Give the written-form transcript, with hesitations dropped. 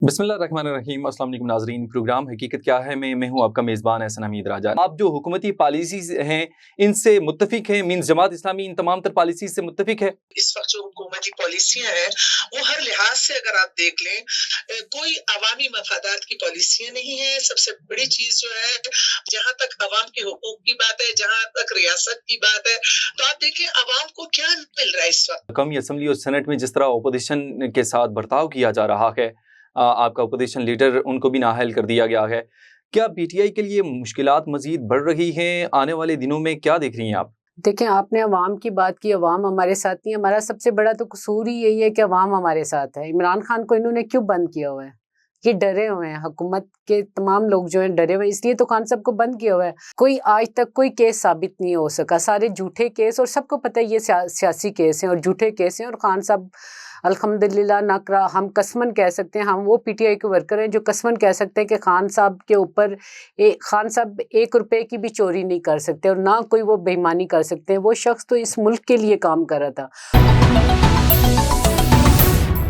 बिस्मिल्लाहिर्रहमानिर्रहीम। अस्सलाम वालेकुम नाज़रीन, प्रोग्राम हकीकत क्या है मैं हूँ आपका मेज़बान एहसन हमीद राजा। आप जो हुकूमती पॉलिसीज़ हैं इनसे मुत्तफ़िक हैं? मीन्स जमात इस्लामी इन तमाम तर पॉलिसीज़ से मुत्तफ़िक है? इस वक्त जो हुकूमती पॉलिसियाँ हैं वो हर लिहाज से अगर आप देख लें कोई अवामी मफादात की पॉलिसियाँ नहीं है। सबसे बड़ी चीज़ जो है, जहाँ तक अवाम के हुकूक की बात है, जहाँ तक रियासत की बात है, तो आप देखें अवाम को क्या मिल रहा है इस वक्त। कौमी असम्बली और सेनेट में जिस तरह अपोजिशन के साथ बर्ताव किया जा रहा है, आपका अपोजिशन लीडर उनको भी नाअहल कर दिया गया है। क्या पीटीआई के लिए मुश्किलात मज़ीद बढ़ रही हैं? आने वाले दिनों में क्या देख रही हैं आप? देखें, आपने अवाम की बात की, अवाम हमारे साथ नहीं है। हमारा सबसे बड़ा तो कसूर ही यही है कि अवाम हमारे साथ है। इमरान खान को इन्होंने क्यों बंद किया हुआ है? ये डरे हुए हैं, हुकूमत के तमाम लोग जो हैं डरे हुए हैं, इसलिए तो खान साहब को बंद किया हुआ है। कोई आज तक कोई केस साबित नहीं हो सका, सारे झूठे केस, और सबको पता है ये सियासी केस हैं और झूठे केस हैं। और खान साहब अल्हम्दुलिल्लाह नाकरा, हम कसमन कह सकते हैं, हम वो पीटीआई के वर्कर हैं जो कसमन कह सकते हैं कि खान साहब के ऊपर खान साहब 1 रुपए की भी चोरी नहीं कर सकते और ना कोई वो बेईमानी कर सकते हैं। वो शख्स तो इस मुल्क के लिए काम कर रहा था।